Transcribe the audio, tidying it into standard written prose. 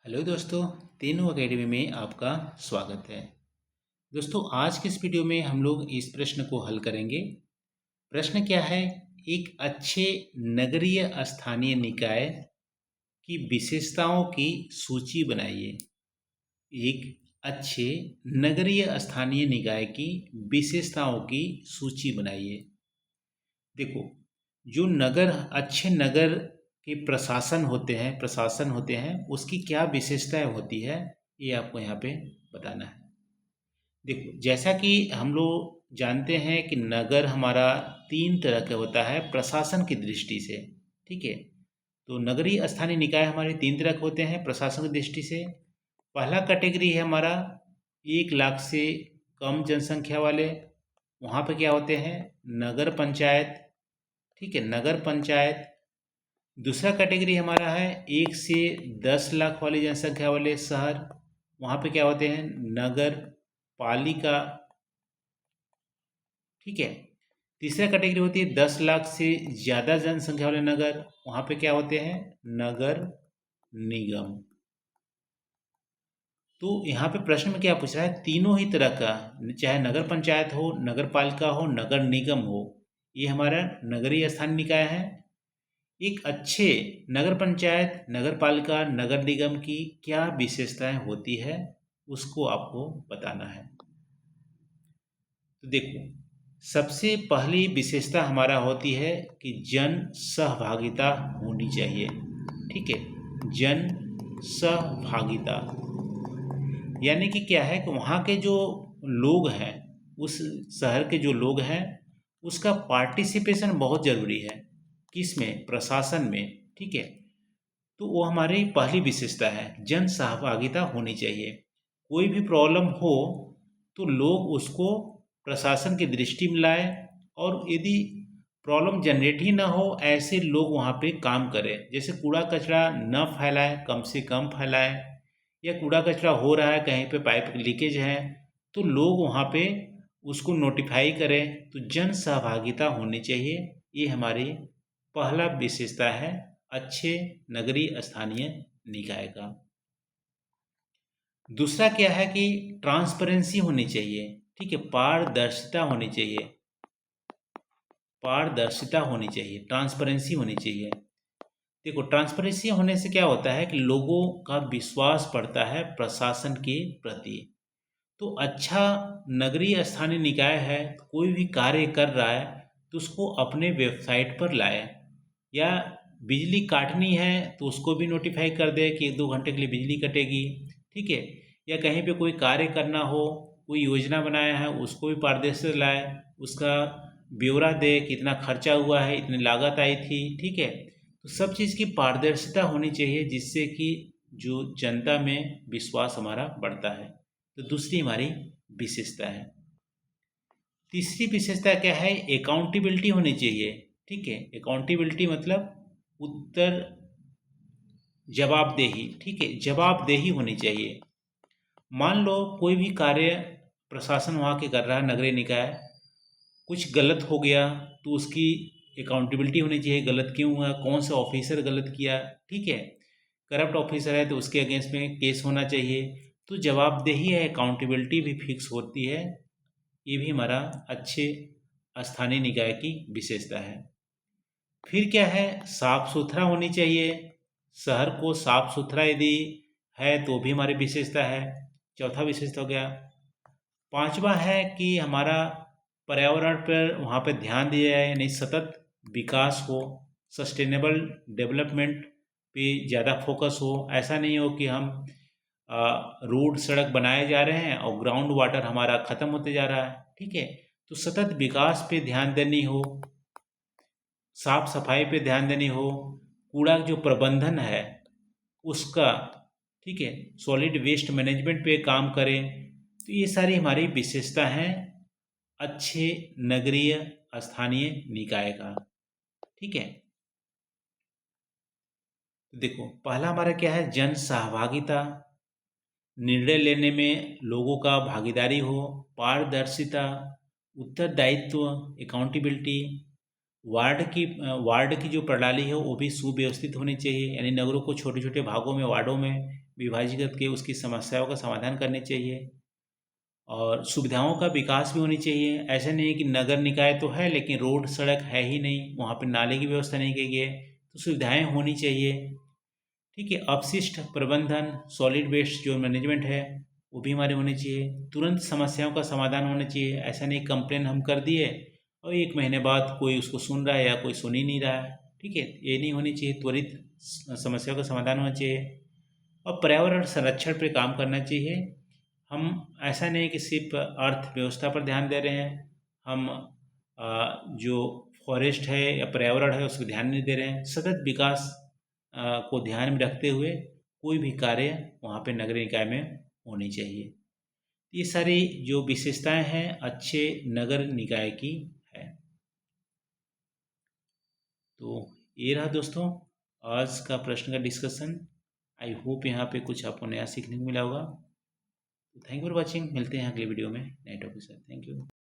Hello दोस्तों, तीनों academy में आपका स्वागत है। दोस्तों, आज के इस वीडियो में हम लोग इस प्रश्न को हल करेंगे। प्रश्न क्या है? एक अच्छे नगरीय स्थानीय निकाय की विशेषताओं की सूची बनाइए। एक अच्छे नगरीय स्थानीय निकाय की विशेषताओं की सूची बनाइए। देखो, जो अच्छे नगर के प्रशासन होते हैं, उसकी क्या विशेषताएं होती है, ये आपको यहाँ पे बताना है। देखो, जैसा कि हम लोग जानते हैं कि नगर हमारा 3 तरह का होता है प्रशासन की दृष्टि से। ठीक है, तो नगरीय स्थानीय निकाय हमारे 3 तरह के होते हैं प्रशासन की दृष्टि से। पहला कैटेगरी है हमारा 1 लाख से कम जनसंख्या वाले। वहाँ पे क्या होते हैं? नगर पंचायत। ठीक है, नगर पंचायत। दूसरा कैटेगरी हमारा है 1 से 10 लाख वाली जनसंख्या वाले शहर। वहाँ पे क्या होते हैं? नगर पालिका। ठीक है। तीसरा कैटेगरी होती है 10 लाख से ज़्यादा जनसंख्या वाले नगर। वहाँ पे क्या होते हैं? नगर निगम। तो यहाँ पे प्रश्न में क्या पूछ रहा है? तीनों ही तरह का, चाहे नगर पंचायत हो, नगर पालिका हो, नगर निगम हो, ये हमारा नगरीय स्थानीय निकाय है। एक अच्छे नगर पंचायत, नगर पालिका, नगर निगम की क्या विशेषताएं होती है, उसको आपको बताना है। तो देखो, सबसे पहली विशेषता हमारा होती है कि जन सहभागिता होनी चाहिए। ठीक है, जन सहभागिता यानी कि क्या है कि वहाँ के जो लोग हैं, उस शहर के जो लोग हैं, उसका पार्टिसिपेशन बहुत ज़रूरी है। किस में? प्रशासन में। ठीक है, तो वो हमारी पहली विशेषता है, जन सहभागिता होनी चाहिए। कोई भी प्रॉब्लम हो तो लोग उसको प्रशासन की दृष्टि में लाए, और यदि प्रॉब्लम जनरेट ही ना हो, ऐसे लोग वहाँ पे काम करें। जैसे कूड़ा कचरा न फैलाए, कम से कम फैलाए, या कूड़ा कचरा हो रहा है, कहीं पे पाइप लीकेज है, तो लोग वहाँ पे उसको नोटिफाई करें। तो जन सहभागिता होनी चाहिए। ये हमारी पहला विशेषता है अच्छे नगरीय स्थानीय निकाय का। दूसरा क्या है कि ट्रांसपेरेंसी होनी चाहिए। ठीक है, पारदर्शिता होनी चाहिए। पारदर्शिता होनी चाहिए, ट्रांसपेरेंसी होनी चाहिए। देखो, ट्रांसपेरेंसी होने से क्या होता है कि लोगों का विश्वास बढ़ता है प्रशासन के प्रति। तो अच्छा नगरीय स्थानीय निकाय है, कोई भी कार्य कर रहा है तो उसको अपने वेबसाइट पर लाए, या बिजली काटनी है तो उसको भी नोटिफाई कर दे कि 1-2 घंटे के लिए बिजली कटेगी। ठीक है, या कहीं पे कोई कार्य करना हो, कोई योजना बनाया है, उसको भी पारदर्शी लाए, उसका ब्यौरा दे, कितना खर्चा हुआ है, इतनी लागत आई थी। ठीक है, तो सब चीज़ की पारदर्शिता होनी चाहिए, जिससे कि जो जनता में विश्वास हमारा बढ़ता है। तो दूसरी हमारी विशेषता है। तीसरी विशेषता क्या है? अकाउंटेबिलिटी होनी चाहिए। ठीक है, अकाउंटेबिलिटी मतलब उत्तर जवाबदेही। ठीक है, जवाबदेही होनी चाहिए। मान लो कोई भी कार्य प्रशासन वहाँ के कर रहा है, नगरीय निकाय, कुछ गलत हो गया तो उसकी अकाउंटेबिलिटी होनी चाहिए। गलत क्यों हुआ, कौन सा ऑफिसर गलत किया। ठीक है, करप्ट ऑफिसर है तो उसके अगेंस्ट में केस होना चाहिए। तो जवाबदेही है, अकाउंटेबिलिटी भी फिक्स होती है। ये भी हमारा अच्छे स्थानीय निकाय की विशेषता है। फिर क्या है? साफ सुथरा होनी चाहिए। शहर को साफ सुथरा यदि है तो भी हमारी विशेषता है। चौथा विशेषता हो गया। पांचवा है कि हमारा पर्यावरण पर वहाँ पे ध्यान दिया जाए, यानी सतत विकास हो, सस्टेनेबल डेवलपमेंट पे ज़्यादा फोकस हो। ऐसा नहीं हो कि हम रोड सड़क बनाए जा रहे हैं और ग्राउंड वाटर हमारा ख़त्म होते जा रहा है। ठीक है, तो सतत विकास पे ध्यान देनी हो, साफ सफाई पे ध्यान देनी हो, कूड़ा जो प्रबंधन है उसका, ठीक है, सॉलिड वेस्ट मैनेजमेंट पे काम करें। तो ये सारी हमारी विशेषता हैं अच्छे नगरीय स्थानीय निकाय का। ठीक है, तो देखो, पहला हमारा क्या है? जन सहभागिता, निर्णय लेने में लोगों का भागीदारी हो, पारदर्शिता, उत्तरदायित्व, अकाउंटेबिलिटी, वार्ड की जो प्रणाली है वो भी सुव्यवस्थित होनी चाहिए, यानी नगरों को छोटे छोटे भागों में, वार्डों में विभाजित करके उसकी समस्याओं का समाधान करने चाहिए। और सुविधाओं का विकास भी होनी चाहिए। ऐसा नहीं है कि नगर निकाय तो है लेकिन रोड सड़क है ही नहीं, वहाँ पे नाले की व्यवस्था नहीं की गई है, तो सुविधाएं होनी चाहिए। ठीक है, अपशिष्ट प्रबंधन, सॉलिड वेस्ट जो मैनेजमेंट है वो भी हमारे होने चाहिए। तुरंत समस्याओं का समाधान होना चाहिए। ऐसा नहीं कंप्लेन हम कर दिए और 1 महीने बाद कोई उसको सुन रहा है या कोई सुन ही नहीं रहा है। ठीक है, ये नहीं होनी चाहिए। त्वरित समस्याओं का समाधान होना चाहिए और पर्यावरण संरक्षण पे काम करना चाहिए। हम ऐसा नहीं कि सिर्फ अर्थव्यवस्था पर ध्यान दे रहे हैं, हम जो फॉरेस्ट है या पर्यावरण है उस पर ध्यान नहीं दे रहे हैं। सतत विकास को ध्यान में रखते हुए कोई भी कार्य वहाँ पे नगर निकाय में होनी चाहिए। ये सारी जो विशेषताएं हैं अच्छे नगर निकाय की है। तो ये रहा दोस्तों आज का प्रश्न का डिस्कशन। आई होप यहाँ पे कुछ आपको नया सीखने को मिला होगा। Thank you for watching. मिलते हैं अगले वीडियो में नए टॉपिक के साथ। Thank you.